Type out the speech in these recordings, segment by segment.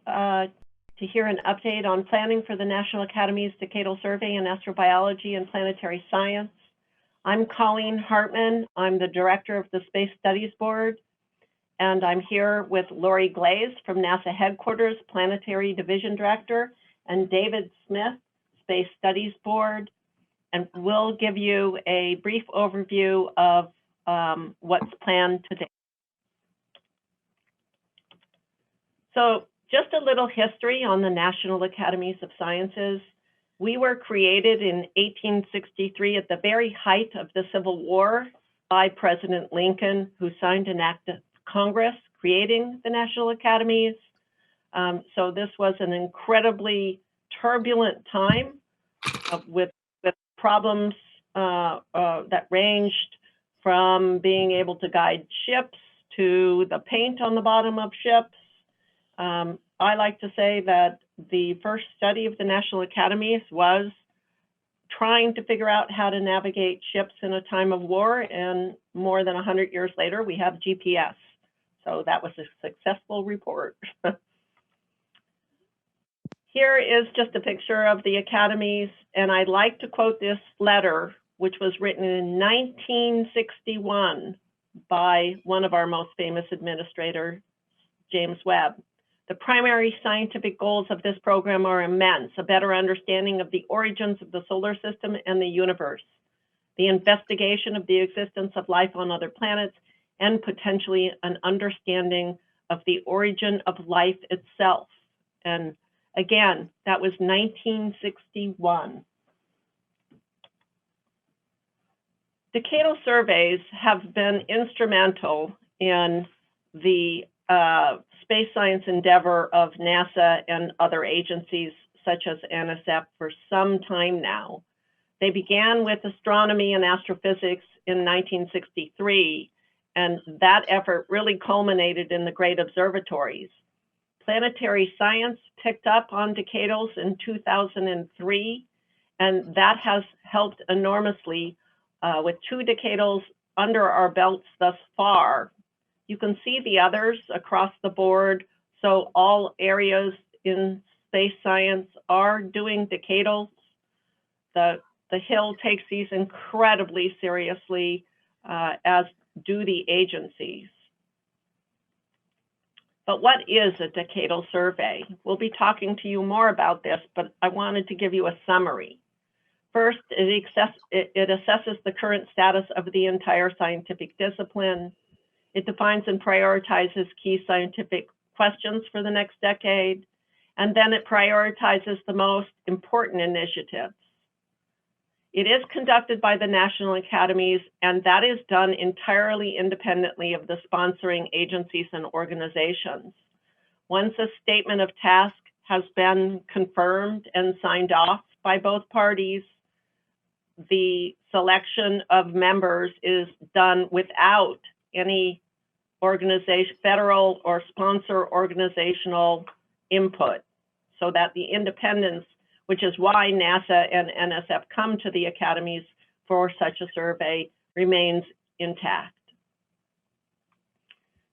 to hear an update on planning for the National Academies Decadal Survey in Astrobiology and Planetary Science. I'm Colleen Hartman. I'm the director of the Space Studies Board, and I'm here with Lori Glaze from NASA Headquarters, Planetary Division Director, and David Smith, Space Studies Board, and we'll give you a brief overview of what's planned today. So just a little history on the National Academies of Sciences. We were created in 1863 at the very height of the Civil War by President Lincoln, who signed an act of Congress creating the National Academies. So this was an incredibly turbulent time with problems that ranged from being able to guide ships to the paint on the bottom of ships. I like to say that the first study of the National Academies was trying to figure out how to navigate ships in a time of war, and more than 100 years later, we have GPS. So that was a successful report. Here is just a picture of the academies, and I'd like to quote this letter, which was written in 1961 by one of our most famous administrators, James Webb. The primary scientific goals of this program are immense: a better understanding of the origins of the solar system and the universe, the investigation of the existence of life on other planets, and potentially an understanding of the origin of life itself. And again, that was 1961. Decadal surveys have been instrumental in the space science endeavor of NASA and other agencies such as NSF for some time now. They began with astronomy and astrophysics in 1963, and that effort really culminated in the great observatories. Planetary science picked up on decadals in 2003, and that has helped enormously with 2 decadals under our belts thus far. You can see the others across the board. So all areas in space science are doing decadals. The Hill takes these incredibly seriously, as do the agencies. But what is a decadal survey? We'll be talking to you more about this, but I wanted to give you a summary. First, it assesses the current status of the entire scientific discipline. It defines and prioritizes key scientific questions for the next decade, and then it prioritizes the most important initiatives. It is conducted by the National Academies, and that is done entirely independently of the sponsoring agencies and organizations. Once a statement of task has been confirmed and signed off by both parties, the selection of members is done without any organization, federal or sponsor organizational input, so that the independence, which is why NASA and NSF come to the academies for such a survey, remains intact.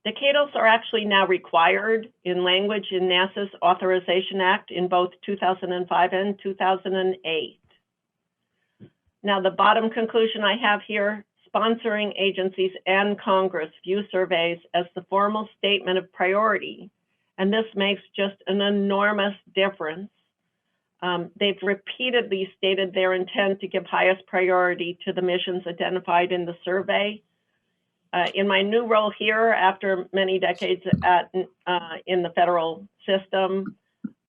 Decadals are actually now required in language in NASA's Authorization Act in both 2005 and 2008. Now, the bottom conclusion I have here: sponsoring agencies and Congress view surveys as the formal statement of priority, and this makes just an enormous difference. They've repeatedly stated their intent to give highest priority to the missions identified in the survey. In my new role here, after many decades in the federal system,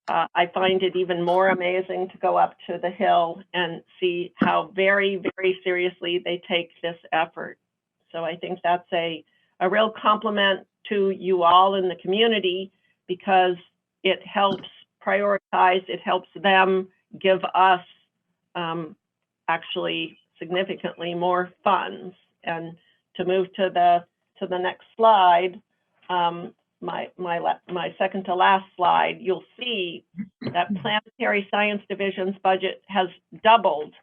I find it even more amazing to go up to the Hill and see how very, very seriously they take this effort. So I think that's a real compliment to you all in the community, because it helps prioritize, it helps them give us actually significantly more funds. And to move to the next slide, my second to last slide, you'll see that Planetary Science Division's budget has doubled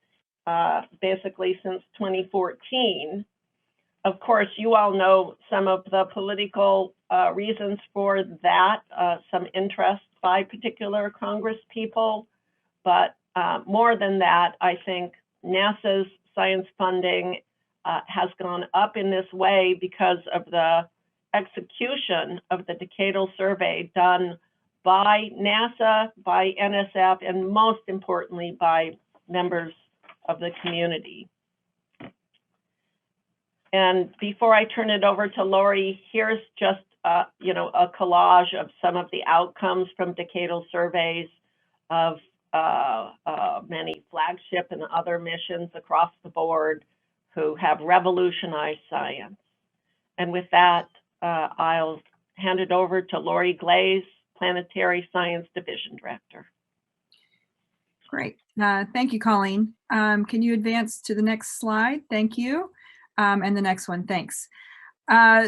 basically since 2014. Of course, you all know some of the political reasons for that, some interest by particular Congress people, but more than that, I think NASA's science funding has gone up in this way because of the execution of the Decadal survey done by NASA, by NSF, and most importantly, by members of the community. And before I turn it over to Lori, here's just a collage of some of the outcomes from Decadal surveys of many flagship and other missions across the board who have revolutionized science. And with that, I'll hand it over to Lori Glaze, Planetary Science Division Director. Great. Thank you, Colleen. Can you advance to the next slide? Thank you. And the next one, thanks.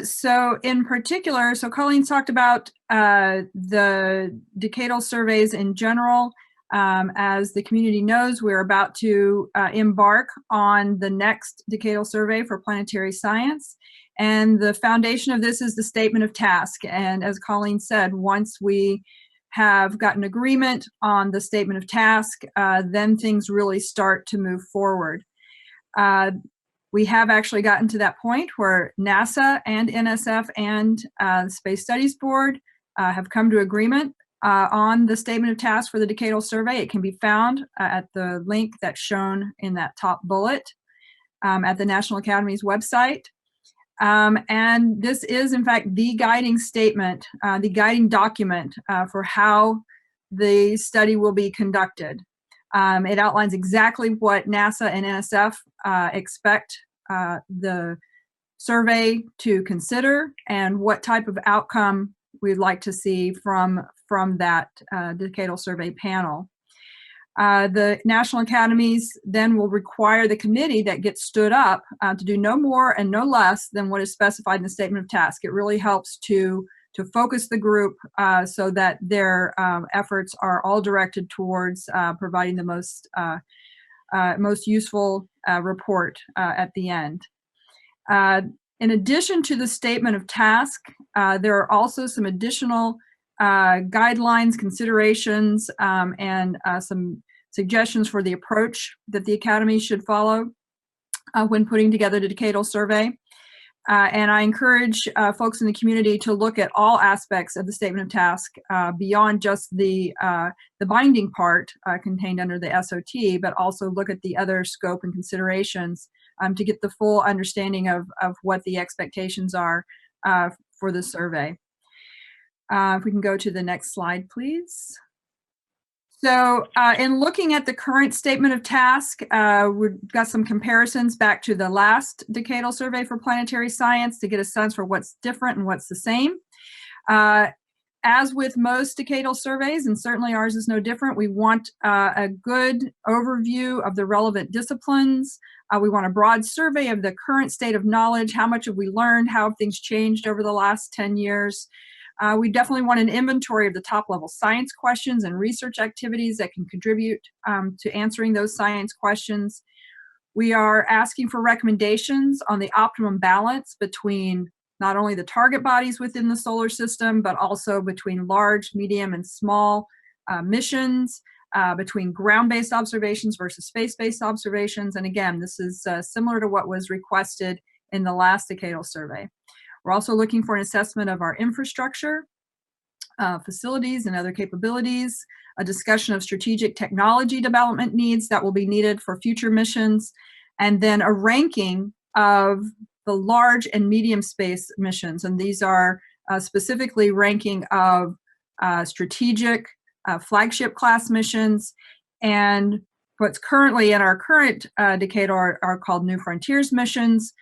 So in particular, so Colleen's talked about the decadal surveys in general. As the community knows, we're about to embark on the next decadal survey for planetary science. And the foundation of this is the statement of task. And as Colleen said, once we have gotten agreement on the statement of task, then things really start to move forward. We have actually gotten to that point where NASA and NSF and the Space Studies Board have come to agreement on the statement of task for the decadal survey. It can be found at the link that's shown in that top bullet at the National Academies website. And this is, in fact, the guiding statement, the guiding document for how the study will be conducted. It outlines exactly what NASA and NSF expect the survey to consider and what type of outcome we'd like to see from that decadal survey panel. The National Academies then will require the committee that gets stood up to do no more and no less than what is specified in the statement of task. It really helps to focus the group so that their efforts are all directed towards providing the most useful report at the end. In addition to the statement of task, there are also some additional guidelines, considerations, and some suggestions for the approach that the Academy should follow when putting together the decadal survey. And I encourage folks in the community to look at all aspects of the statement of task beyond just the binding part contained under the SOT, but also look at the other scope and considerations to get the full understanding of what the expectations are for the survey. If we can go to the next slide, please. So in looking at the current statement of task, we've got some comparisons back to the last decadal survey for planetary science to get a sense for what's different and what's the same. As with most decadal surveys, and certainly ours is no different, we want a good overview of the relevant disciplines. We want a broad survey of the current state of knowledge. How much have we learned? How have things changed over the last 10 years? We definitely want an inventory of the top-level science questions and research activities that can contribute to answering those science questions. We are asking for recommendations on the optimum balance between not only the target bodies within the solar system, but also between large, medium, and small missions, between ground-based observations versus space-based observations. And again, this is similar to what was requested in the last decadal survey. We're also looking for an assessment of our infrastructure, facilities and other capabilities, a discussion of strategic technology development needs that will be needed for future missions, and then a ranking of the large and medium space missions. And these are specifically ranking of strategic flagship class missions, and what's currently in our current decadal are called New Frontiers missions.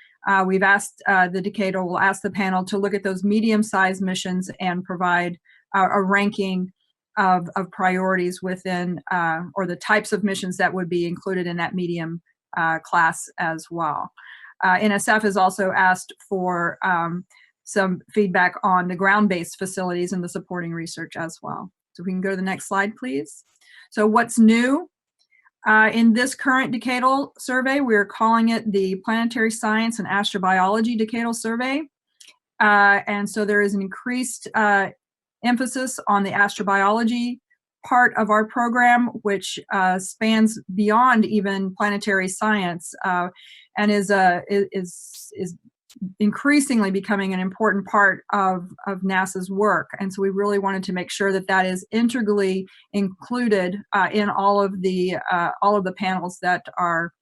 We've asked the decadal will ask the panel to look at those medium-sized missions and provide a ranking of priorities within, or the types of missions that would be included in that medium class as well. NSF has also asked for some feedback on the ground-based facilities and the supporting research as well. So if we can go to the next slide, please. So what's new? In this current decadal survey, we're calling it the Planetary Science and Astrobiology Decadal Survey. And so there is an increased emphasis on the astrobiology part of our program, which spans beyond even planetary science, and is increasingly becoming an important part of NASA's work. And so we really wanted to make sure that that is integrally included in all of the panels that are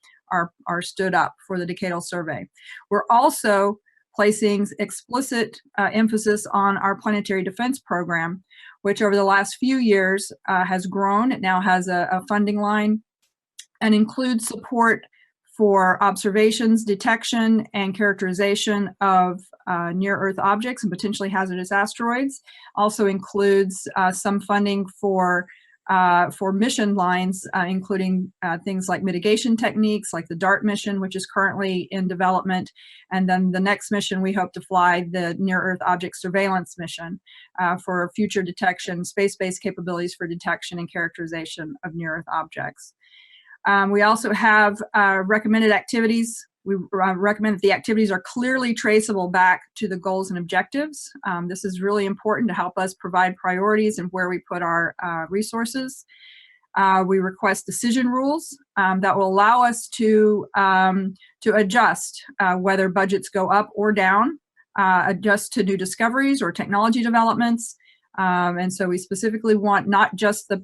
stood up for the Decadal survey. We're also placing explicit emphasis on our planetary defense program, which over the last few years has grown. It now has a funding line and includes support for observations, detection, and characterization of near-Earth objects and potentially hazardous asteroids. Also includes some funding for mission lines, including things like mitigation techniques, like the DART mission, which is currently in development. And then the next mission, we hope to fly the Near-Earth Object Surveillance mission for future detection, space-based capabilities for detection and characterization of near-Earth objects. We also have recommended activities. We recommend that the activities are clearly traceable back to the goals and objectives. This is really important to help us provide priorities and where we put our resources. We request decision rules that will allow us to adjust whether budgets go up or down, adjust to new discoveries or technology developments. And so we specifically want not just the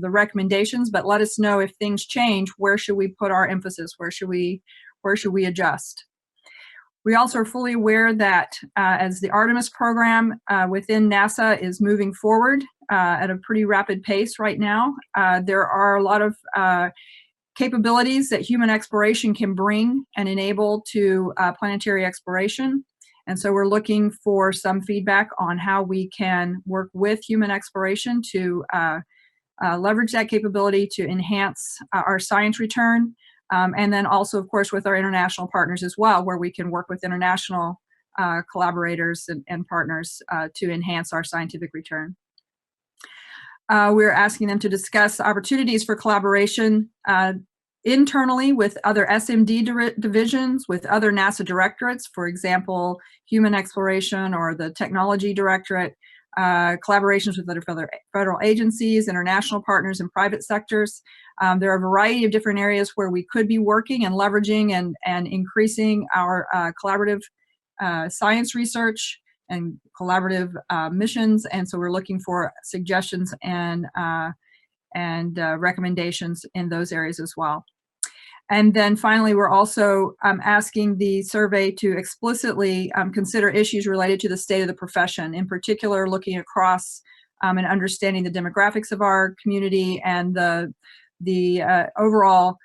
recommendations, but let us know if things change, where should we put our emphasis? Where should we adjust? We also are fully aware that as the Artemis program within NASA is moving forward at a pretty rapid pace right now, there are a lot of capabilities that human exploration can bring and enable to planetary exploration. And so we're looking for some feedback on how we can work with human exploration to leverage that capability to enhance our science return. And then also, of course, with our international partners as well, where we can work with international collaborators and partners to enhance our scientific return. We're asking them to discuss opportunities for collaboration internally with other SMD divisions, with other NASA directorates, for example, Human Exploration or the Technology Directorate, collaborations with other federal agencies, international partners, and private sectors. There are a variety of different areas where we could be working and leveraging and increasing our collaborative science research and collaborative missions. And so we're looking for suggestions and recommendations in those areas as well. And then finally, we're also asking the survey to explicitly consider issues related to the state of the profession, in particular looking across and understanding the demographics of our community and the overall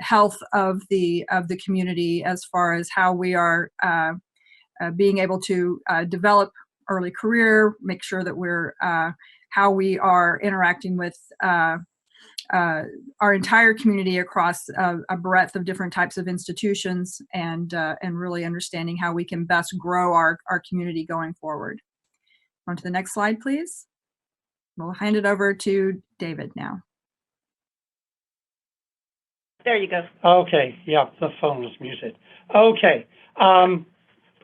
health of the community as far as how we are being able to develop early career, make sure that we're how we are interacting with our entire community across a breadth of different types of institutions, and really understanding how we can best grow our community going forward. On to the next slide, please. We'll hand it over to David now. There you go. Okay, yeah, the phone was muted. Okay, I'm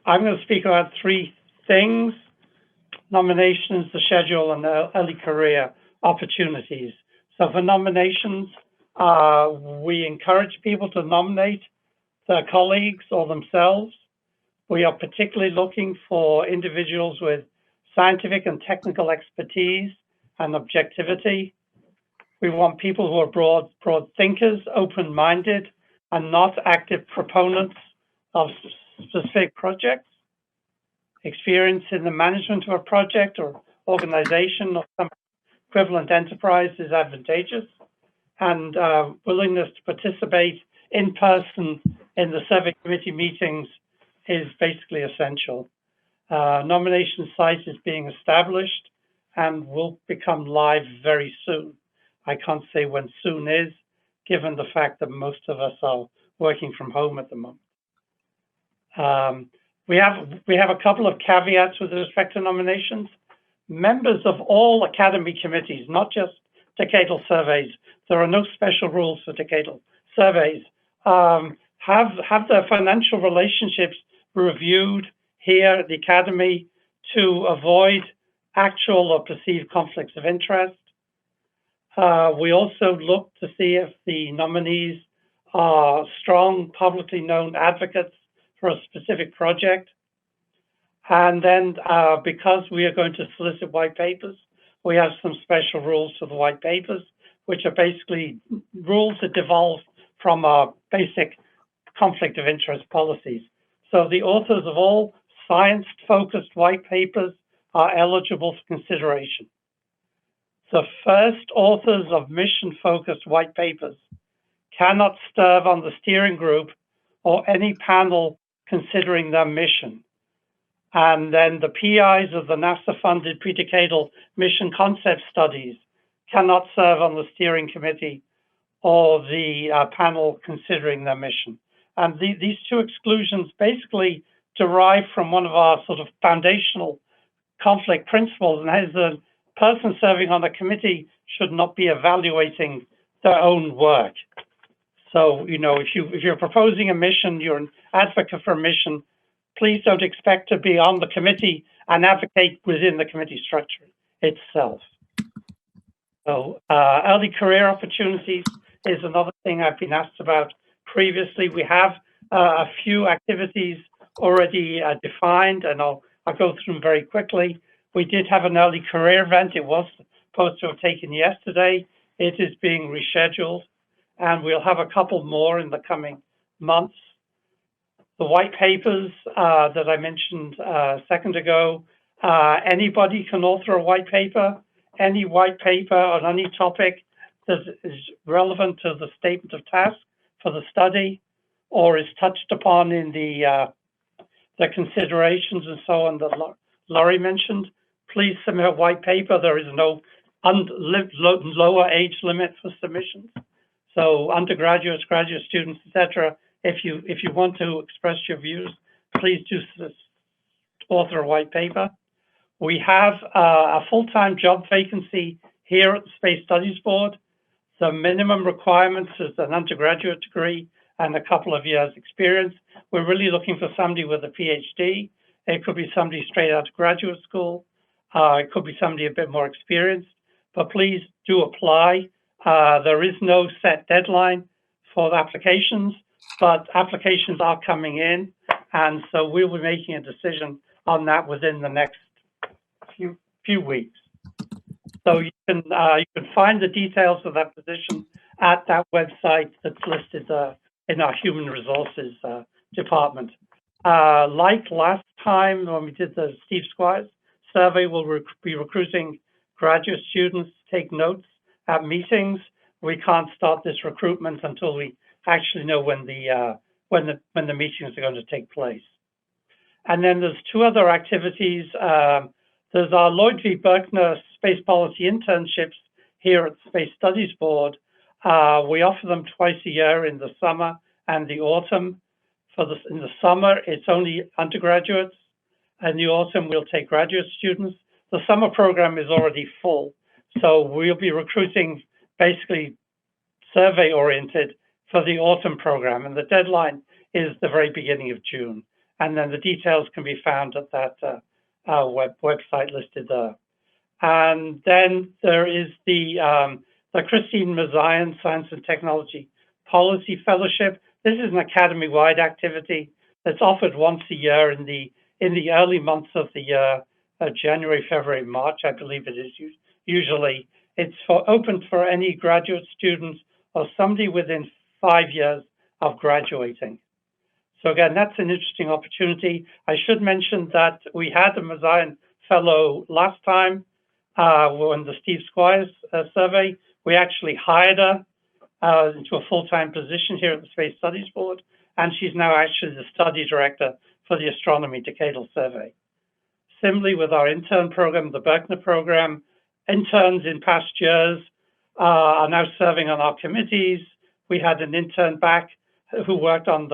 going to speak about three things: nominations, the schedule, and the early career opportunities. So for nominations, we encourage people to nominate their colleagues or themselves. We are particularly looking for individuals with scientific and technical expertise and objectivity. We want people who are broad thinkers, open-minded, and not active proponents of specific projects. Experience in the management of a project or organization or some equivalent enterprise is advantageous, and willingness to participate in person in the survey committee meetings is basically essential. Nomination site is being established and will become live very soon. I can't say when soon is, given the fact that most of us are working from home at the moment. We have a couple of caveats with respect to nominations. Members of all Academy committees, not just Decadal surveys, there are no special rules for Decadal surveys, have their financial relationships reviewed here at the Academy to avoid actual or perceived conflicts of interest. We also look to see if the nominees are strong, publicly known advocates for a specific project. And then because we are going to solicit white papers, we have some special rules for the white papers, which are basically rules that devolve from our basic conflict of interest policies. So the authors of all science-focused white papers are eligible for consideration. The first authors of mission-focused white papers cannot serve on the steering group or any panel considering their mission. And then the PIs of the NASA-funded pre-decadal mission concept studies cannot serve on the steering committee or the panel considering their mission. And these two exclusions basically derive from one of our sort of foundational conflict principles, and that is the person serving on a committee should not be evaluating their own work. So, you know, if you're proposing a mission, you're an advocate for a mission, please don't expect to be on the committee and advocate within the committee structure itself. So early career opportunities is another thing I've been asked about previously. We have a few activities already defined, and I'll go through them very quickly. We did have an early career event. It was supposed to have taken yesterday. It is being rescheduled, and we'll have a couple more in the coming months. The white papers that I mentioned a second ago, anybody can author a white paper. Any white paper on any topic that is relevant to the statement of task for the study or is touched upon in the considerations and so on that Laurie mentioned, please submit a white paper. There is no lower age limit for submissions. So undergraduates, graduate students, etc., if you want to express your views, please do author a white paper. We have a full-time job vacancy here at the Space Studies Board. The minimum requirements is an undergraduate degree and a couple of years experience. We're really looking for somebody with a PhD. It could be somebody straight out of graduate school. It could be somebody a bit more experienced, but please do apply. There is no set deadline for the applications, but applications are coming in, and so we'll be making a decision on that within the next few weeks. So you can find the details of that position at that website that's listed in our human resources department. Like last time when we did the Steve Squires survey, we'll be recruiting graduate students to take notes at meetings. We can't start this recruitment until we actually know when the meetings are going to take place. And then there's two other activities. There's our Lloyd V. Berkner Space Policy internships here at the Space Studies Board. We offer them twice a year in the summer and the autumn. In the summer, it's only undergraduates. In the autumn, we'll take graduate students. The summer program is already full, so we'll be recruiting basically survey-oriented for the autumn program, and the deadline is the very beginning of June. And then the details can be found at that website listed there. And then there is the Christine Mazayan Science and Technology Policy Fellowship. This is an academy-wide activity that's offered once a year in the early months of the year, January, February, March, I believe it is usually. It's open for any graduate students or somebody within 5 years of graduating. So again, that's an interesting opportunity. I should mention that we had a Mazayan Fellow last time when the Steve Squires survey. We actually hired her into a full-time position here at the Space Studies Board, and she's now actually the study director for the Astronomy Decadal Survey. Similarly, with our intern program, the Berkner program, interns in past years are now serving on our committees. We had an intern back who worked on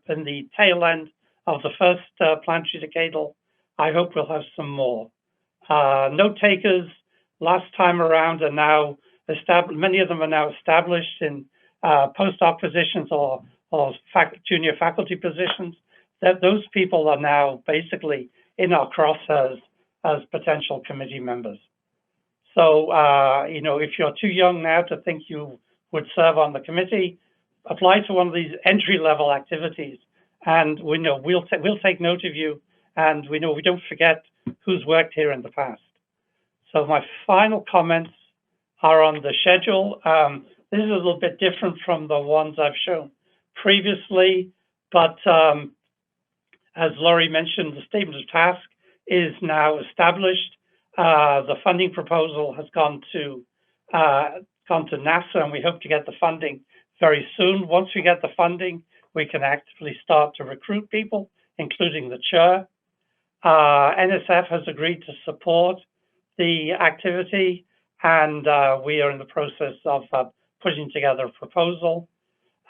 in the tail end of the first Planetary Decadal. I hope we'll have some more. Note takers last time around are now established. Many of them are now established in postdoc positions or junior faculty positions. Those people are now basically in our crosshairs as potential committee members. So, you know, if you're too young now to think you would serve on the committee, apply to one of these entry-level activities, and we know we'll take note of you, and we know we don't forget who's worked here in the past. So my final comments are on the schedule. This is a little bit different from the ones I've shown previously, but as Laurie mentioned, the statement of task is now established. The funding proposal has gone to NASA, and we hope to get the funding very soon. Once we get the funding, we can actively start to recruit people, including the chair. NSF has agreed to support the activity, and we are in the process of putting together a proposal.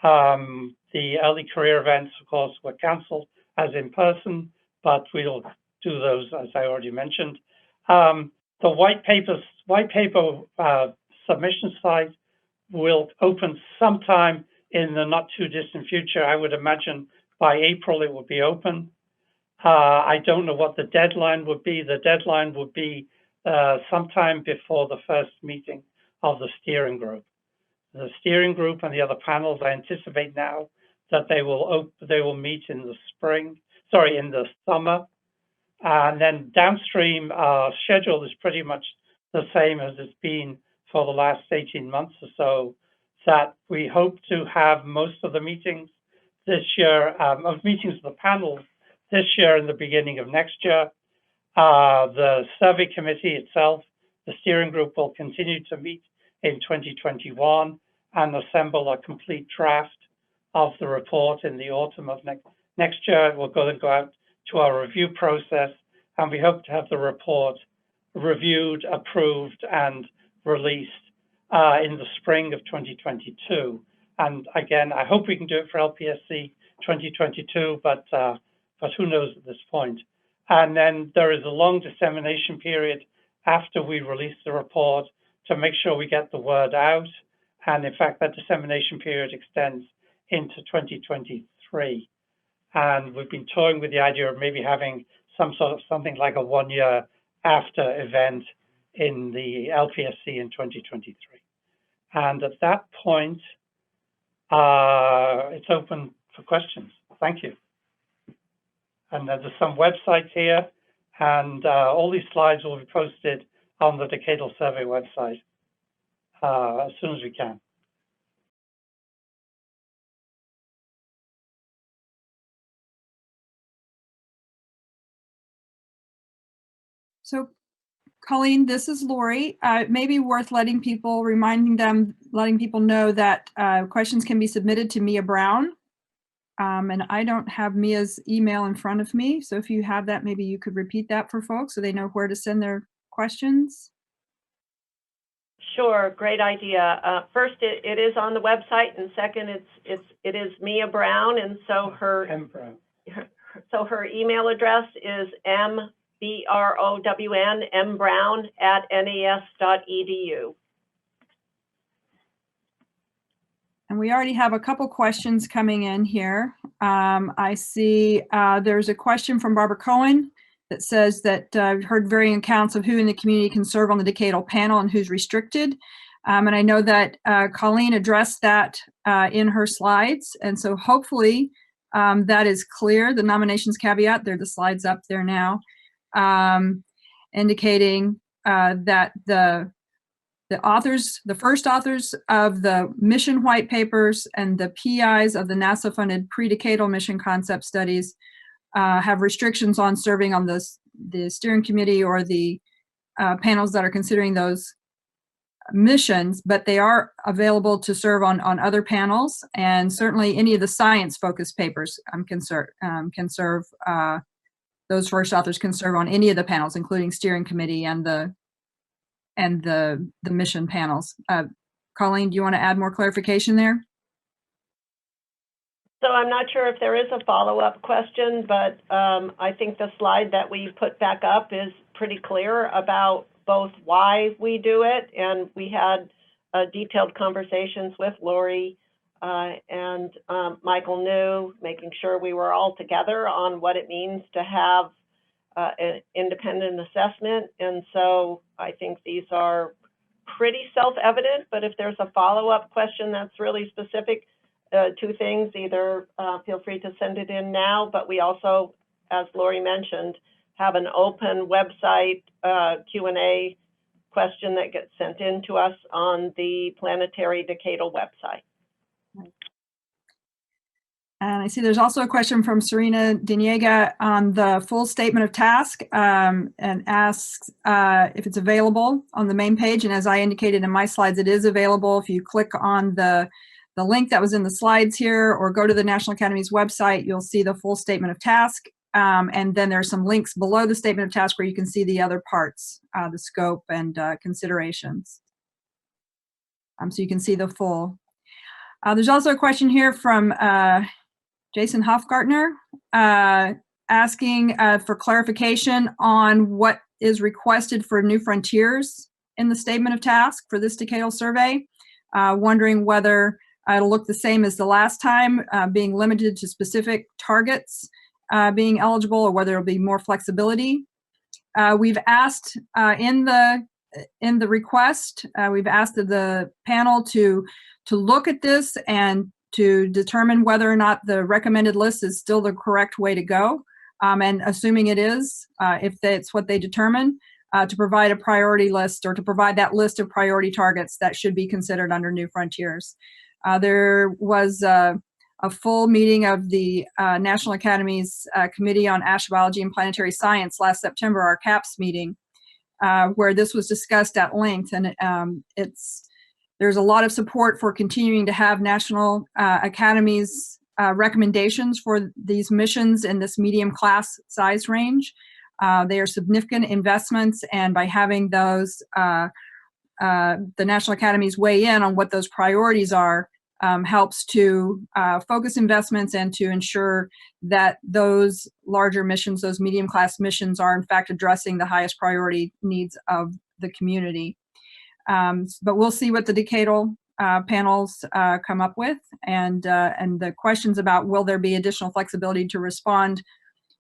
The early career events, of course, were cancelled as in person, but we'll do those, as I already mentioned. The white paper submission site will open sometime in the not too distant future. I would imagine by April it will be open. I don't know what the deadline would be. The deadline would be sometime before the first meeting of the steering group. The steering group and the other panels, I anticipate now that they will meet in the in the summer. And then downstream schedule is pretty much the same as it's been for the last 18 months or so, that we hope to have most of the meetings this year, meetings of the panels this year and the beginning of next year. The survey committee itself, the steering group, will continue to meet in 2021 and assemble a complete draft of the report in the autumn of next year. We'll go out to our review process, and we hope to have the report reviewed, approved, and released in the spring of 2022. And again, I hope we can do it for LPSC 2022, but who knows at this point. And then there is a long dissemination period after we release the report to make sure we get the word out. And in fact, that dissemination period extends into 2023. And we've been toying with the idea of maybe having something like a 1 year after event in the LPSC in 2023. And at that point, it's open for questions. Thank you. And there's some websites here, and all these slides will be posted on the Decadal survey website as soon as we can. So, Colleen, this is Lori. It may be worth letting people know that questions can be submitted to Mia Brown. And I don't have Mia's email in front of me. So if you have that, maybe you could repeat that for folks so they know where to send their questions. Sure, great idea. First, it is on the website, and second, it is Mia Brown, and so her email address is mbrown@nas.edu. And we already have a couple questions coming in here. I see there's a question from Barbara Cohen that says that I've heard varying accounts of who in the community can serve on the Decadal panel and who's restricted. And I know that Colleen addressed that in her slides. And so hopefully that is clear. The nominations caveat, there are the slides up there now, indicating that the first authors of the mission white papers and the PIs of the NASA-funded pre-decadal mission concept studies have restrictions on serving on the steering committee or the panels that are considering those missions, but they are available to serve on other panels, and certainly any of the science-focused papers can serve. Those first authors can serve on any of the panels, including steering committee and the mission panels. Colleen, do you want to add more clarification there? So I'm not sure if there is a follow-up question, but I think the slide that we put back up is pretty clear about both why we do it, and we had detailed conversations with Lori and Michael New, making sure we were all together on what it means to have an independent assessment. And so I think these are pretty self-evident, but if there's a follow-up question that's really specific to things, either feel free to send it in now, but we also, as Lori mentioned, have an open website Q&A question that gets sent in to us on the Planetary Decadal website. And I see there's also a question from Serena Diniega on the full statement of task, and asks if it's available on the main page. And as I indicated in my slides, it is available. If you click on the link that was in the slides here, or go to the National Academies website, you'll see the full statement of task. And then there's some links below the statement of task where you can see the other parts, the scope and considerations. So you can see the full. There's also a question here from Jason Hofgartner asking for clarification on what is requested for New Frontiers in the statement of task for this decadal survey, wondering whether it'll look the same as the last time, being limited to specific targets being eligible, or whether it'll be more flexibility. We've asked in the request, we've asked the panel to look at this and to determine whether or not the recommended list is still the correct way to go. And assuming it is, if that's what they determine, to provide a priority list, or to provide that list of priority targets that should be considered under New Frontiers. There was a full meeting of the National Academies Committee on Astrobiology and Planetary Science last September, our CAPS meeting, where this was discussed at length. And there's a lot of support for continuing to have National Academies recommendations for these missions in this medium class size range. They are significant investments, and by having those, the National Academies weigh in on what those priorities are, helps to focus investments and to ensure that those larger missions, those medium class missions, are in fact addressing the highest priority needs of the community. But we'll see what the decadal panels come up with, and the questions about will there be additional flexibility to respond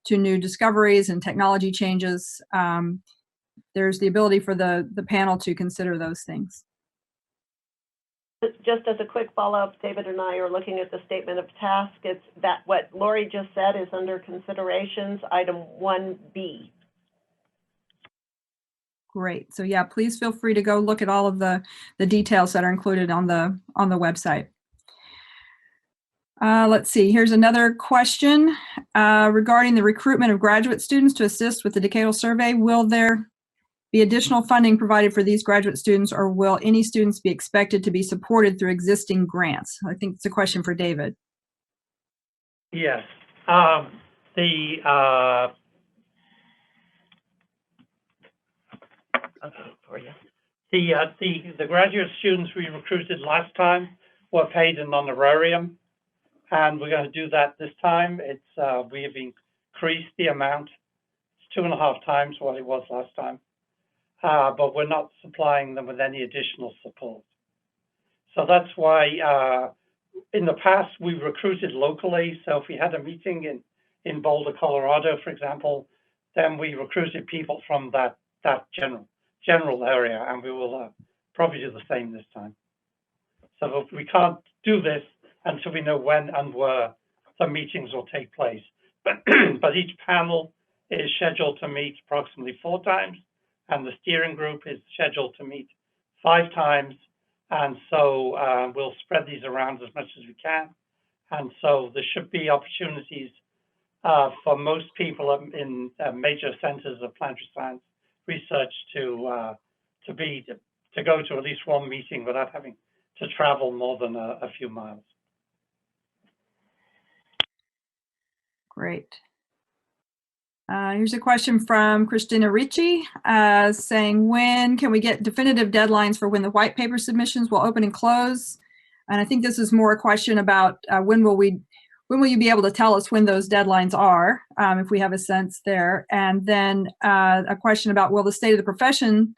to new discoveries and technology changes. There's the ability for the panel to consider those things. Just as a quick follow-up, David and I are looking at the statement of task. It's that what Lori just said is under considerations, item 1B. Great. So yeah, please feel free to go look at all of the details that are included on the website. Let's see, here's another question regarding the recruitment of graduate students to assist with the decadal survey. Will there be additional funding provided for these graduate students, or will any students be expected to be supported through existing grants? I think it's a question for David. Yes. The graduate students we recruited last time were paid an honorarium, and we're going to do that this time. We have increased the amount. It's 2.5 times what it was last time, but we're not supplying them with any additional support. So that's why in the past we recruited locally. So if we had a meeting in Boulder, Colorado, for example, then we recruited people from that general area, and we will probably do the same this time. So we can't do this until we know when and where the meetings will take place. But each panel is scheduled to meet approximately 4 times, and the steering group is scheduled to meet 5 times. And so we'll spread these around as much as we can. And so there should be opportunities for most people in major centers of planetary science research to go to at least one meeting without having to travel more than a few miles. Great. Here's a question from Christina Ricci saying, when can we get definitive deadlines for when the white paper submissions will open and close? And I think this is more a question about when will you be able to tell us when those deadlines are, if we have a sense there. And then a question about, will the state of the profession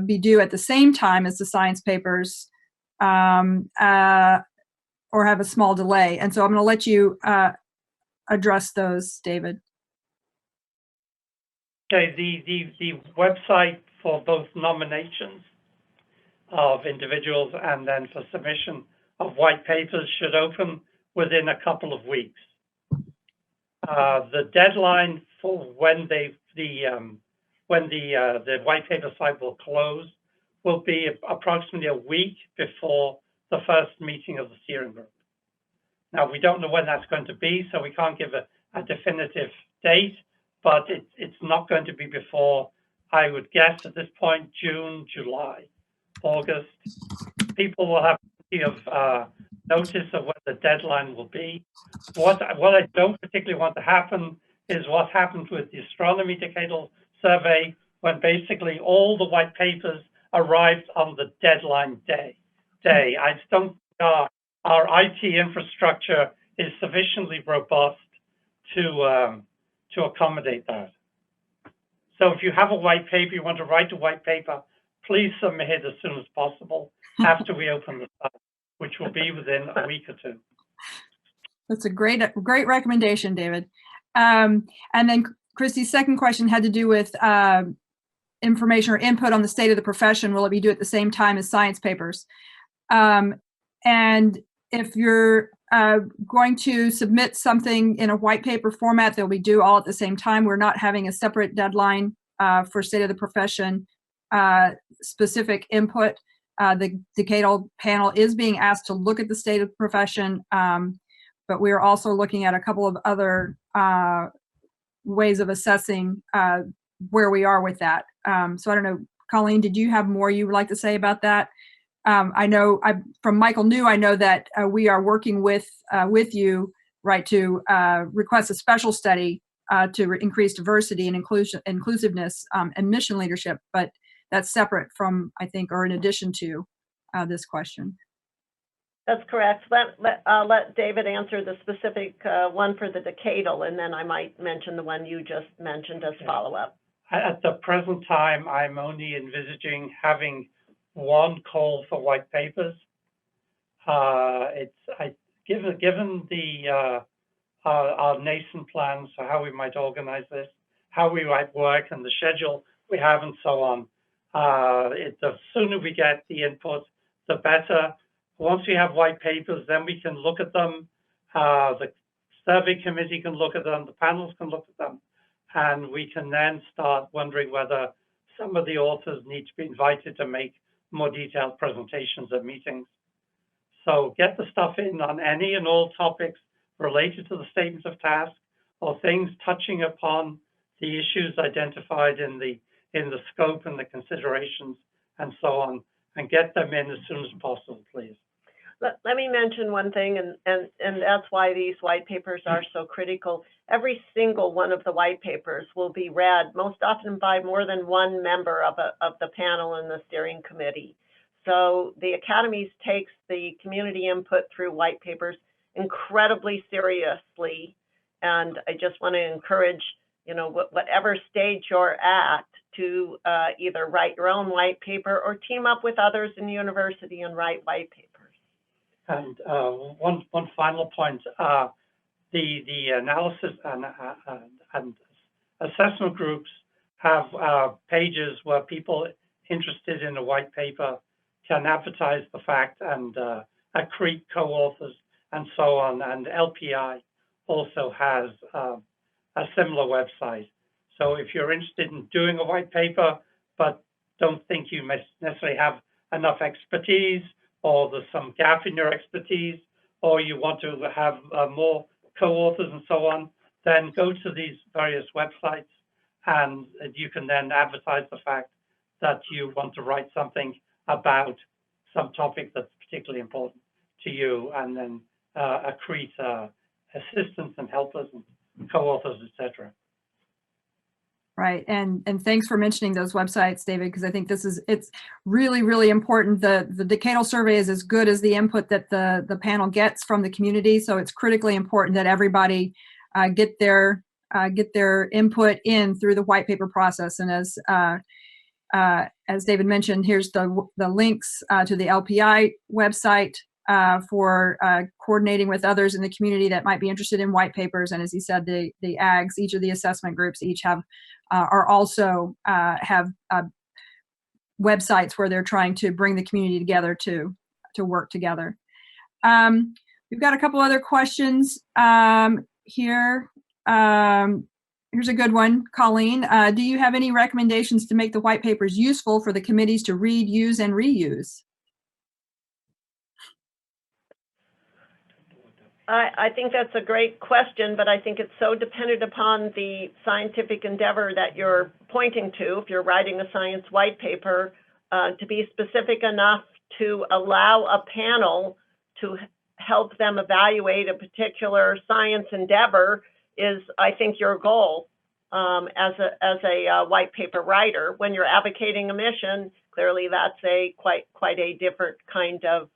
be due at the same time as the science papers, or have a small delay? And so I'm going to let you address those, David. Okay, the website for both nominations of individuals and then for submission of white papers should open within a couple of weeks. The deadline for when the white paper site will close will be approximately a week before the first meeting of the steering group. Now, we don't know when that's going to be, so we can't give a definitive date, but it's not going to be before, I would guess at this point, June, July, August. People will have plenty of notice of what the deadline will be. What I don't particularly want to happen is what happened with the Astronomy Decadal Survey, when basically all the white papers arrived on the deadline day. I just don't think our IT infrastructure is sufficiently robust to accommodate that. So if you have a white paper, you want to write a white paper, please submit it as soon as possible after we open the site, which will be within a week or two. That's a great recommendation, David. And then Christy's second question had to do with information or input on the state of the profession. Will it be due at the same time as science papers? And if you're going to submit something in a white paper format, they'll be due all at the same time. We're not having a separate deadline for state of the profession specific input. The Decadal panel is being asked to look at the state of the profession, but we're also looking at a couple of other ways of assessing where we are with that. So I don't know, Colleen, did you have more you would like to say about that? I know from Michael New, I know that we are working with you, right, to request a special study to increase diversity and inclusiveness and mission leadership, but that's separate from, I think, or in addition to this question. That's correct. Let David answer the specific one for the Decadal, and then I might mention the one you just mentioned as follow-up. At the present time, I'm only envisaging having one call for white papers. Given our nascent plans for how we might organize this, how we might work, and the schedule we have, and so on, the sooner we get the input, the better. Once we have white papers, then we can look at them. The survey committee can look at them. The panels can look at them. And we can then start wondering whether some of the authors need to be invited to make more detailed presentations at meetings. So get the stuff in on any and all topics related to the statements of task or things touching upon the issues identified in the scope and the considerations and so on, and get them in as soon as possible, please. Let me mention one thing, and that's why these white papers are so critical. Every single one of the white papers will be read, most often by more than one member of the panel and the steering committee. So the Academies takes the community input through white papers incredibly seriously, and I just want to encourage, you know, whatever stage you're at, to either write your own white paper or team up with others in the university and write white papers. And one final point, the analysis and assessment groups have pages where people interested in a white paper can advertise the fact and accrete co-authors and so on. And LPI also has a similar website. So if you're interested in doing a white paper, but don't think you necessarily have enough expertise, or there's some gap in your expertise, or you want to have more co-authors and so on, then go to these various websites and you can then advertise the fact that you want to write something about some topic that's particularly important to you, and then accrete assistants and helpers and co-authors, etc. Right, and thanks for mentioning those websites, David, because I think it's really, really important. The Decadal survey is as good as the input that the panel gets from the community, so it's critically important that everybody get their input in through the white paper process. And as David mentioned, here's the links to the LPI website for coordinating with others in the community that might be interested in white papers. And as he said, the AGs, each of the assessment groups, each have are also have websites where they're trying to bring the community together to work together. We've got a couple other questions here. Here's a good one, Colleen. Do you have any recommendations to make the white papers useful for the committees to read, use, and reuse? I think that's a great question, but I think it's so dependent upon the scientific endeavor that you're pointing to. If you're writing a science white paper, to be specific enough to allow a panel to help them evaluate a particular science endeavor is, I think, your goal as a white paper writer. When you're advocating a mission, clearly that's a quite a different kind of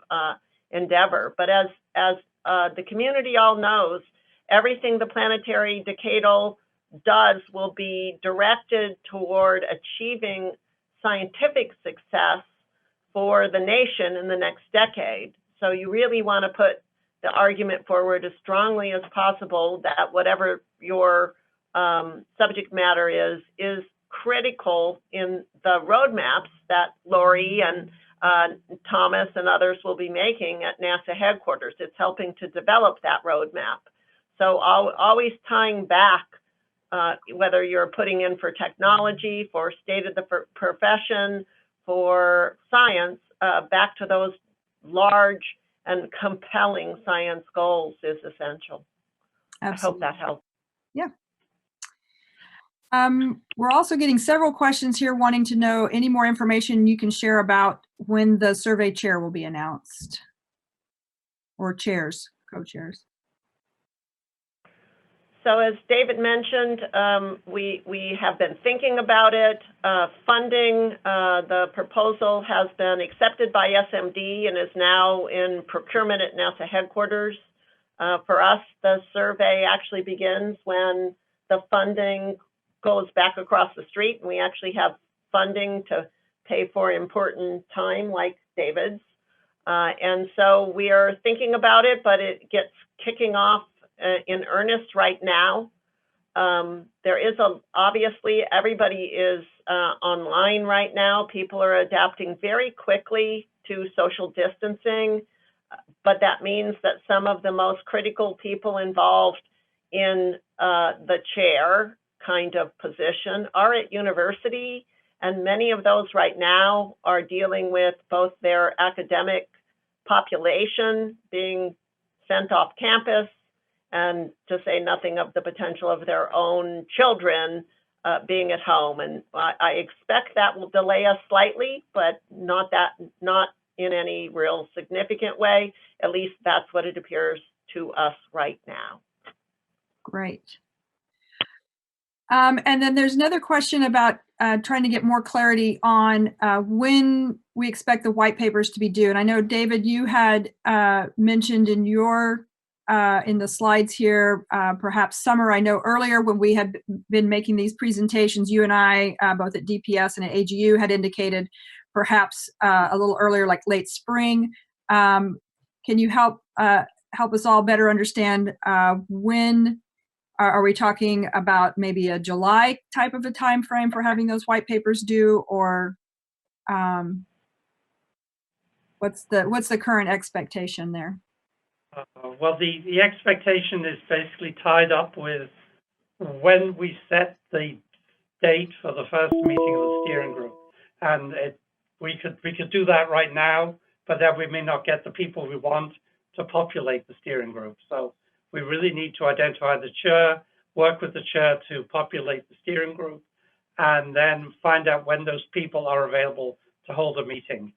endeavor. But as the community all knows, everything the Planetary Decadal does will be directed toward achieving scientific success for the nation in the next decade. So you really want to put the argument forward as strongly as possible that whatever your subject matter is critical in the roadmaps that Lori and Thomas and others will be making at NASA headquarters. It's helping to develop that roadmap. So always tying back, whether you're putting in for technology, for state of the profession, for science, back to those large and compelling science goals is essential. Absolutely. I hope that helps. Yeah. We're also getting several questions here wanting to know any more information you can share about when the survey chair will be announced, or chairs, co-chairs. So as David mentioned, we have been thinking about it. Funding, the proposal has been accepted by SMD and is now in procurement at NASA headquarters. For us, the survey actually begins when the funding goes back across the street and we actually have funding to pay for important time like David's. And so we are thinking about it, but it gets kicking off in earnest right now. There is obviously everybody is online right now. People are adapting very quickly to social distancing, but that means that some of the most critical people involved in the chair kind of position are at university, and many of those right now are dealing with both their academic population being sent off campus, and to say nothing of the potential of their own children being at home. And I expect that will delay us slightly, but not in any real significant way. At least that's what it appears to us right now. Great. And then there's another question about trying to get more clarity on when we expect the white papers to be due. And I know, David, you had mentioned in your in the slides here, perhaps summer. I know earlier when we had been making these presentations, you and I, both at DPS and at AGU, had indicated perhaps a little earlier, like late spring. Can you help us all better understand when are we talking about? Maybe a July type of a time frame for having those white papers due, or what's the current expectation there? Well, the expectation is basically tied up with when we set the date for the first meeting of the steering group, and we could do that right now, but then we may not get the people we want to populate the steering group. So we really need to identify the chair, work with the chair to populate the steering group, and then find out when those people are available to hold a meeting.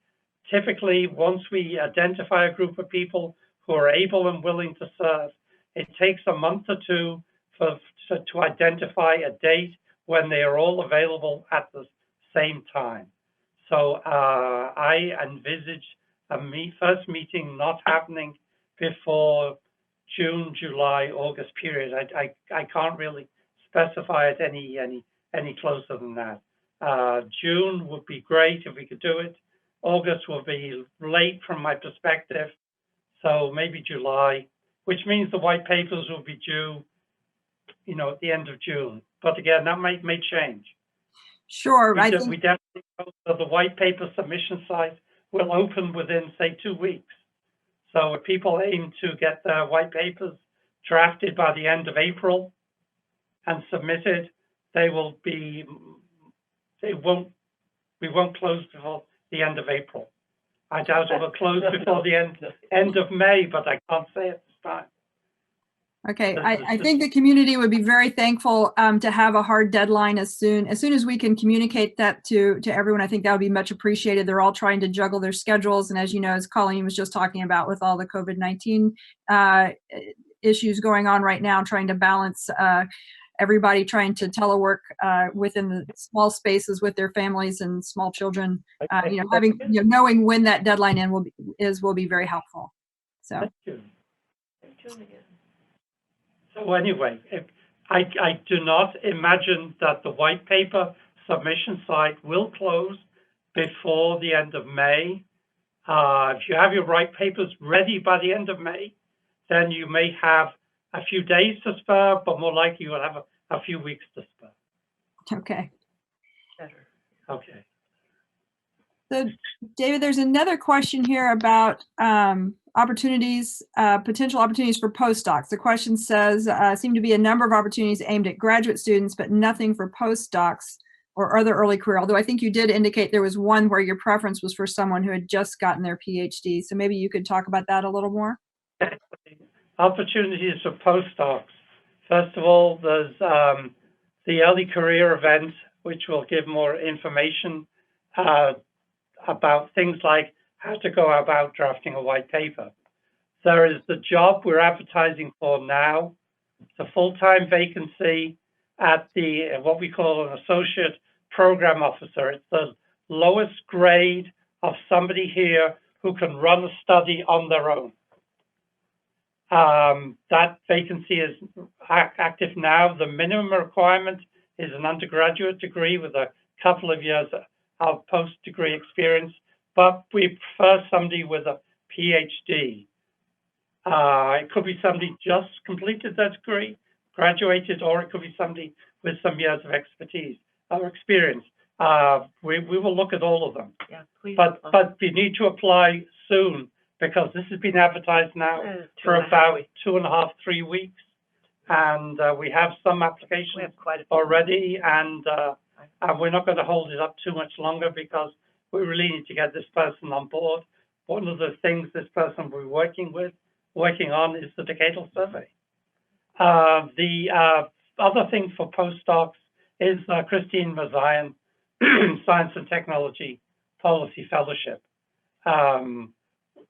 Typically, once we identify a group of people who are able and willing to serve, it takes a month or two to identify a date when they are all available at the same time. So I envisage a first meeting not happening before June, July, August period. I can't really specify it any closer than that. June would be great if we could do it. August will be late from my perspective. So maybe July, which means the white papers will be due, at the end of June. But again, that may change. Sure. We definitely hope that the white paper submission site will open within, say, 2 weeks. So if people aim to get their white papers drafted by the end of April and submitted, we won't close before the end of April. I doubt it will close before the end of May, but I can't say at this time. Okay, I think the community would be very thankful to have a hard deadline as soon as we can communicate that to everyone. I think that would be much appreciated. They're all trying to juggle their schedules, and as you know, as Colleen was just talking about, with all the COVID-19 issues going on right now, trying to balance everybody trying to telework within the small spaces with their families and small children. Knowing when that deadline will be very helpful. So. Thank you. So anyway, I do not imagine that the white paper submission site will close before the end of May. If you have your white papers ready by the end of May, then you may have a few days to spare, but more likely you will have a few weeks to spare. Okay. Better. Okay. So, David, there's another question here about potential opportunities for postdocs. The question says, seem to be a number of opportunities aimed at graduate students, but nothing for postdocs or other early career. Although I think you did indicate there was one where your preference was for someone who had just gotten their PhD. So maybe you could talk about that a little more. Opportunities for postdocs. First of all, there's the early career event, which will give more information about things like how to go about drafting a white paper. There is the job we're advertising for now. It's a full-time vacancy at what we call an associate program officer. It's the lowest grade of somebody here who can run a study on their own. That vacancy is active now. The minimum requirement is an undergraduate degree with a couple of years of post-degree experience, but we prefer somebody with a PhD. It could be somebody just completed that degree, graduated, or it could be somebody with some years of expertise or experience. We will look at all of them. Yeah, please. But you need to apply soon, because this has been advertised now for about 2.5, 3 weeks. And we have some applications already, and we're not going to hold it up too much longer because we really need to get this person on board. One of the things this person will be working on is the Decadal survey. The other thing for postdocs is Christine Mazayan Science and Technology Policy Fellowship.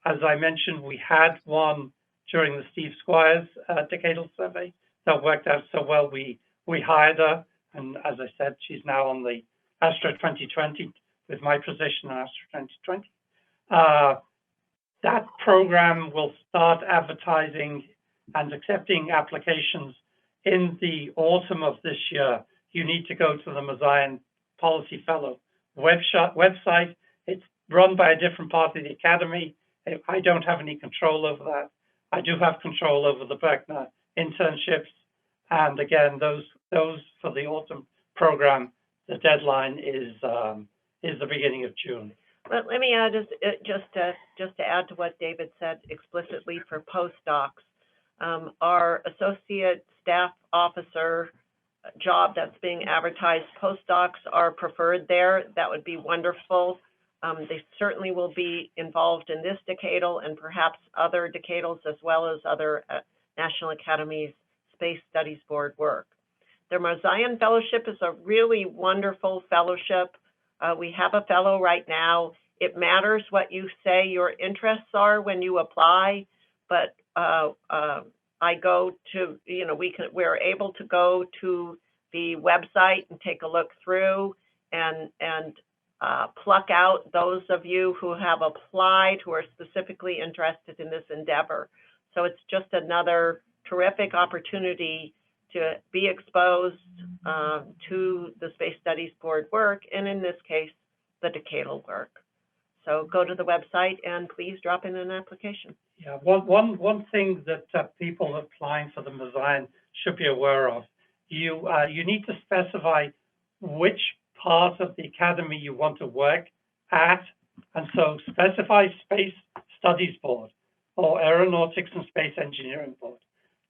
As I mentioned, we had one during the Steve Squires Decadal survey that worked out so well. We hired her, and as I said, she's now on the Astro 2020 with my position on Astro 2020. That program will start advertising and accepting applications in the autumn of this year. You need to go to the Mazayan Policy Fellow website. It's run by a different part of the Academy. I don't have any control over that. I do have control over the Berkner internships. And again, those for the autumn program, the deadline is the beginning of June. Well, let me add just to add to what David said explicitly for postdocs. Our associate staff officer job that's being advertised, postdocs are preferred there. That would be wonderful. They certainly will be involved in this decadal and perhaps other decadals, as well as other National Academies Space Studies Board work. The Mazayan Fellowship is a really wonderful fellowship. We have a fellow right now. It matters what you say your interests are when you apply, but I go to, we're able to go to the website and take a look through and pluck out those of you who have applied, who are specifically interested in this endeavor. So it's just another terrific opportunity to be exposed to the Space Studies Board work, and in this case, the decadal work. So go to the website and please drop in an application. Yeah, one thing that people applying for the Mazayan should be aware of, you need to specify which part of the academy you want to work at, and so specify Space Studies Board or Aeronautics and Space Engineering Board.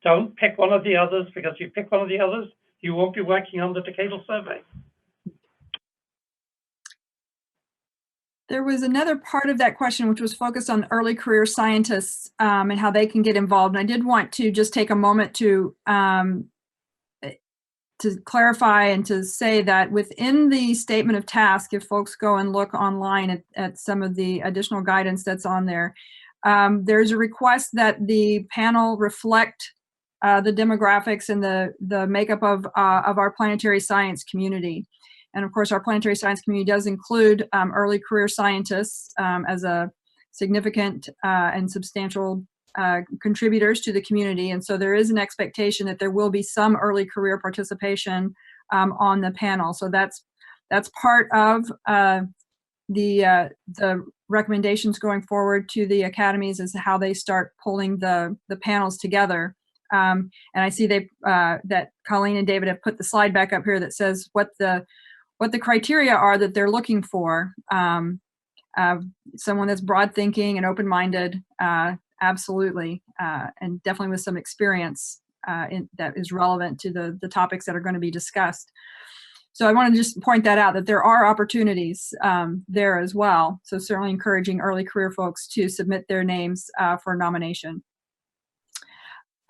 Don't pick one of the others, because if you pick one of the others, you won't be working on the decadal survey. There was another part of that question which was focused on early career scientists and how they can get involved. And I did want to just take a moment to clarify and to say that within the statement of task, if folks go and look online at some of the additional guidance that's on there, there's a request that the panel reflect the demographics and the makeup of our planetary science community. And of course, our planetary science community does include early career scientists as a significant and substantial contributors to the community. And so there is an expectation that there will be some early career participation on the panel. So that's part of the recommendations going forward to the academies as to how they start pulling the panels together. And I see that Colleen and David have put the slide back up here that says what the criteria are that they're looking for. Someone that's broad thinking and open-minded, absolutely, and definitely with some experience that is relevant to the topics that are going to be discussed. So I want to just point that out, that there are opportunities there as well. So certainly encouraging early career folks to submit their names for nomination.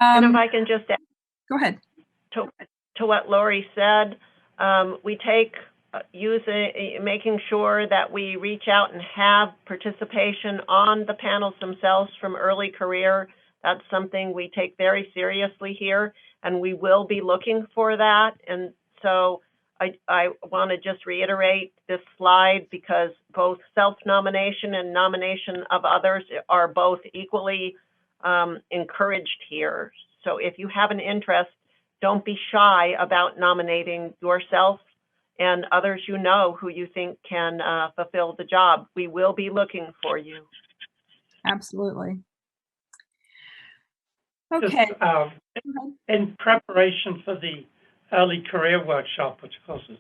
And if I can just add, go ahead. To what Lori said, we take making sure that we reach out and have participation on the panels themselves from early career. That's something we take very seriously here, and we will be looking for that. And so I want to just reiterate this slide, because both self-nomination and nomination of others are both equally encouraged here. So if you have an interest, don't be shy about nominating yourself and others you know who you think can fulfill the job. We will be looking for you. Absolutely. Okay. Just, in preparation for the early career workshop, which of course has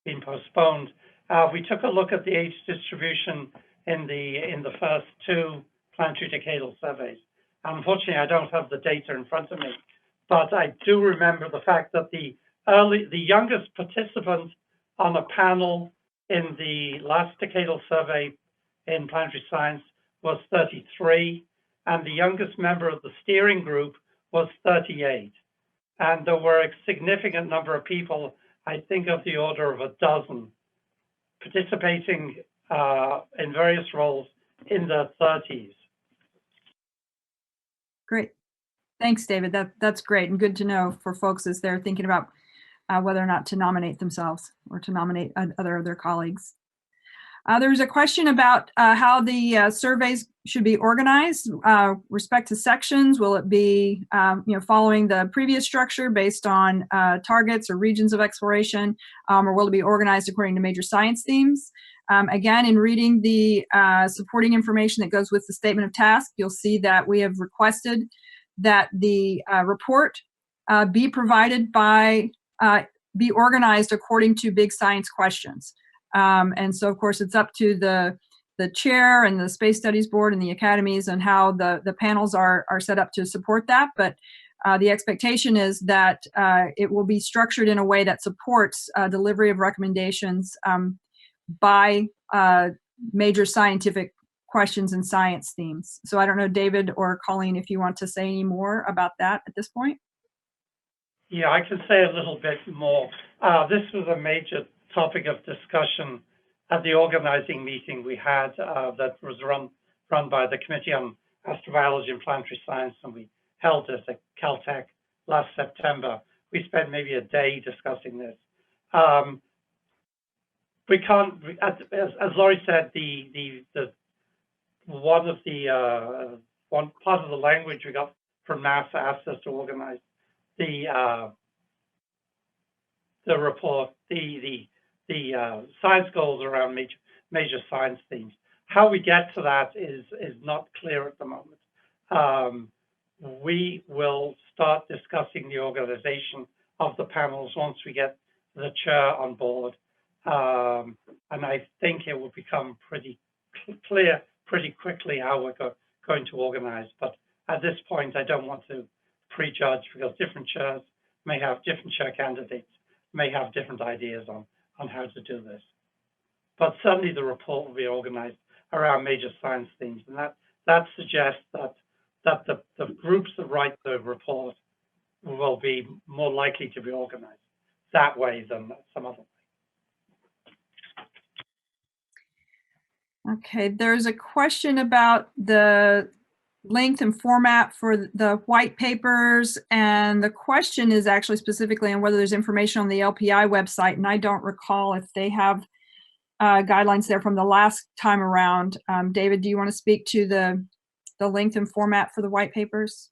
been postponed, we took a look at the age distribution in the first two planetary decadal surveys. Unfortunately, I don't have the data in front of me, but I do remember the fact that the youngest participant on a panel in the last decadal survey in planetary science was 33, and the youngest member of the steering group was 38. And there were a significant number of people, I think of the order of a dozen, participating in various roles in their 30s. Great. Thanks, David. That's great and good to know for folks as they're thinking about whether or not to nominate themselves or to nominate other of their colleagues. There's a question about how the surveys should be organized respect to sections. Will it be following the previous structure based on targets or regions of exploration, or will it be organized according to major science themes? Again, in reading the supporting information that goes with the statement of task, you'll see that we have requested that the report be provided by, be organized according to big science questions. And so, of course, it's up to the chair and the Space Studies Board and the academies and how the panels are set up to support that. But the expectation is that it will be structured in a way that supports delivery of recommendations by major scientific questions and science themes. So I don't know, David or Colleen, if you want to say any more about that at this point. Yeah, I can say a little bit more. This was a major topic of discussion at the organizing meeting we had that was run by the Committee on Astrobiology and Planetary Science, and we held it at Caltech last September. We spent maybe a day discussing this. We can't, as Laurie said, one part of the language we got from NASA asked us to organize the report, the science goals around major science themes. how we get to that is not clear at the moment. We will start discussing the organization of the panels once we get the chair on board. And I think it will become pretty clear pretty quickly how we're going to organize. But at this point, I don't want to prejudge, because different chairs may have different chair candidates, may have different ideas on how to do this. But certainly the report will be organized around major science themes, and that suggests that the groups that write the report will be more likely to be organized that way than some other way. Okay, there's a question about the length and format for the white papers, and the question is actually specifically on whether there's information on the LPI website, and I don't recall if they have guidelines there from the last time around. David, do you want to speak to the length and format for the white papers?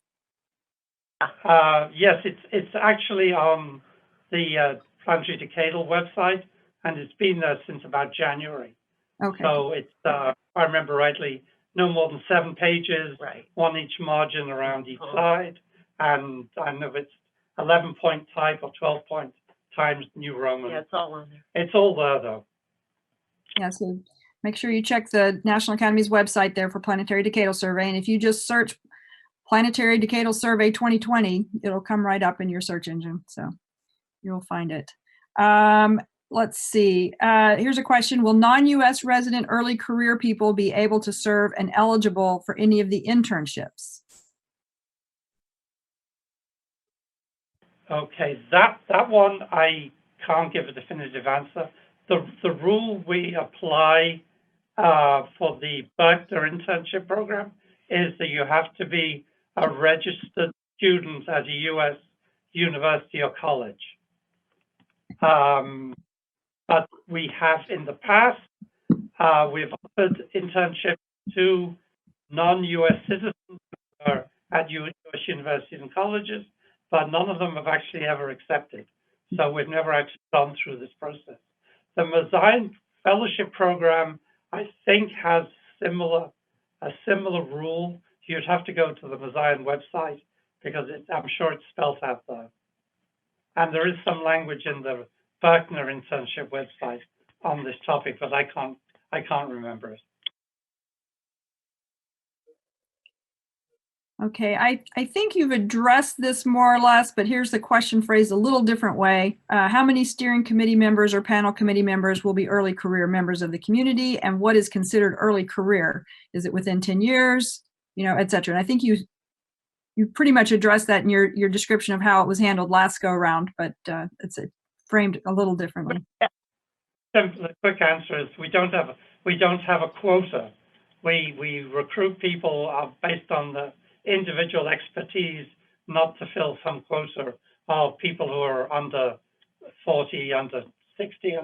Yes, it's actually on the Planetary Decadal website, and it's been there since about January. Okay. So it's, if I remember rightly, no more than 7 pages, Right. one each margin around each side, and I don't know if it's 11-point type or 12-point times New Roman. Yeah, it's all on there. It's all there, though. Yeah, so make sure you check the National Academies website there for Planetary Decadal Survey, and if you just search Planetary Decadal Survey 2020, it'll come right up in your search engine, so you'll find it. Let's see. Here's a question. Will non-U.S. resident early career people be able to serve and eligible for any of the internships? Okay, that one I can't give a definitive answer. The rule we apply for the Berkner internship program is that you have to be a registered student at a U.S. university or college. But we have in the past, we've offered internships to non-U.S. citizens who are at U.S. universities and colleges, but none of them have actually ever accepted. So we've never actually gone through this process. The Mazayan Fellowship Program, I think, has a similar rule. You'd have to go to the Mazayan website, because I'm sure it's spelled out there. And there is some language in the Berkner internship website on this topic, but I can't remember it. Okay, I think you've addressed this more or less, but here's the question phrased a little different way. How many steering committee members or panel committee members will be early career members of the community, and what is considered early career? Is it within 10 years, et cetera? And I think you pretty much addressed that in your description of how it was handled last go around, but it's framed a little differently. The quick answer is we don't have a quota. We recruit people based on the individual expertise, not to fill some quota of people who are under 40, under 60,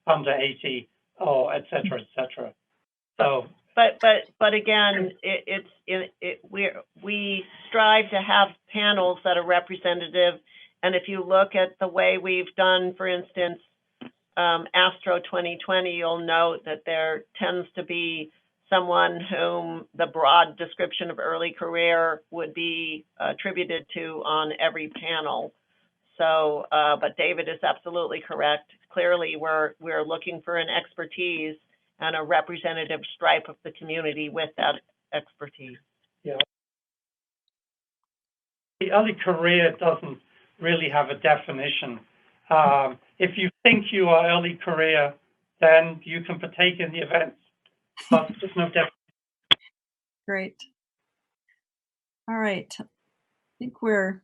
under 80, or et cetera, et cetera. So. But again, we strive to have panels that are representative, and if you look at the way we've done, for instance, Astro 2020, you'll note that there tends to be someone whom the broad description of early career would be attributed to on every panel. So, but David is absolutely correct. Clearly, we're looking for an expertise and a representative stripe of the community with that expertise. Yeah. The early career doesn't really have a definition. If you think you are early career, then you can partake in the events, but there's no definition. Great. All right. I think we're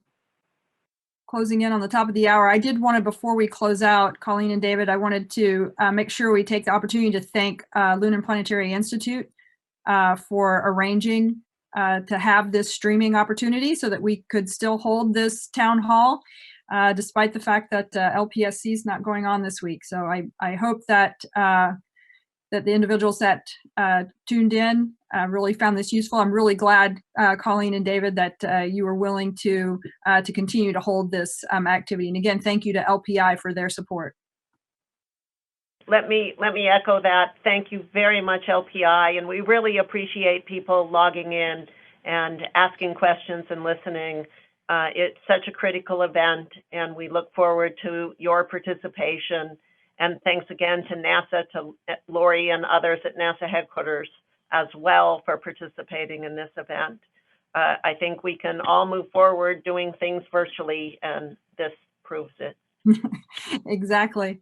closing in on the top of the hour. I did want to, before we close out, Colleen and David, I wanted to make sure we take the opportunity to thank Lunar Planetary Institute for arranging to have this streaming opportunity so that we could still hold this town hall, despite the fact that LPSC is not going on this week. So I hope that that the individuals that tuned in really found this useful. I'm really glad, Colleen and David, that you were willing to continue to hold this activity. And again, thank you to LPI for their support. let me echo that. Thank you very much, LPI, and we really appreciate people logging in and asking questions and listening. It's such a critical event, and we look forward to your participation. And thanks again to NASA, to Lori and others at NASA headquarters as well for participating in this event. I think we can all move forward doing things virtually, and this proves it. Exactly.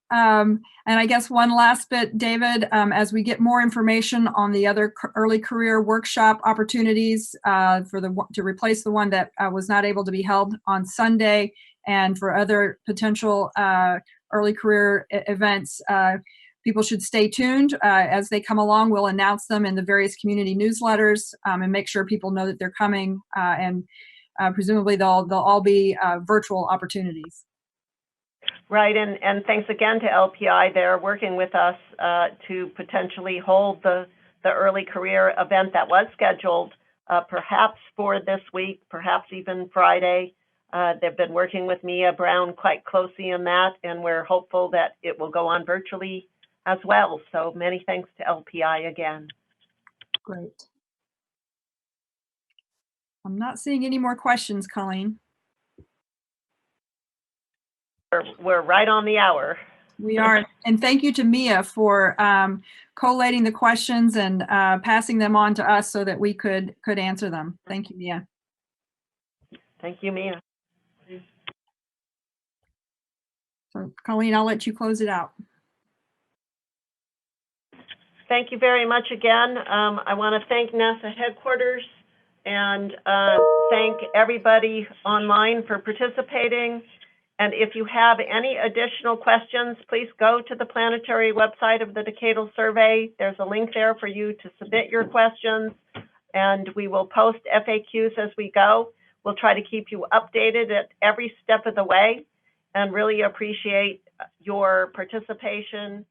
And I guess one last bit, David, as we get more information on the other early career workshop opportunities to replace the one that was not able to be held on Sunday, and for other potential early career events, people should stay tuned as they come along. We'll announce them in the various community newsletters and make sure people know that they're coming, and presumably they'll all be virtual opportunities. Right, and thanks again to LPI. They're working with us to potentially hold the early career event that was scheduled perhaps for this week, perhaps even Friday. They've been working with Mia Brown quite closely in that, and we're hopeful that it will go on virtually as well. So many thanks to LPI again. Great. I'm not seeing any more questions, Colleen. We're right on the hour. We are, and thank you to Mia for collating the questions and passing them on to us so that we could answer them. Thank you, Mia. Thank you, Mia. So, Colleen, I'll let you close it out. Thank you very much again. I want to thank NASA headquarters and thank everybody online for participating. And if you have any additional questions, please go to the Planetary website of the Decadal survey. There's a link there for you to submit your questions, and we will post FAQs as we go. We'll try to keep you updated at every step of the way, and really appreciate your participation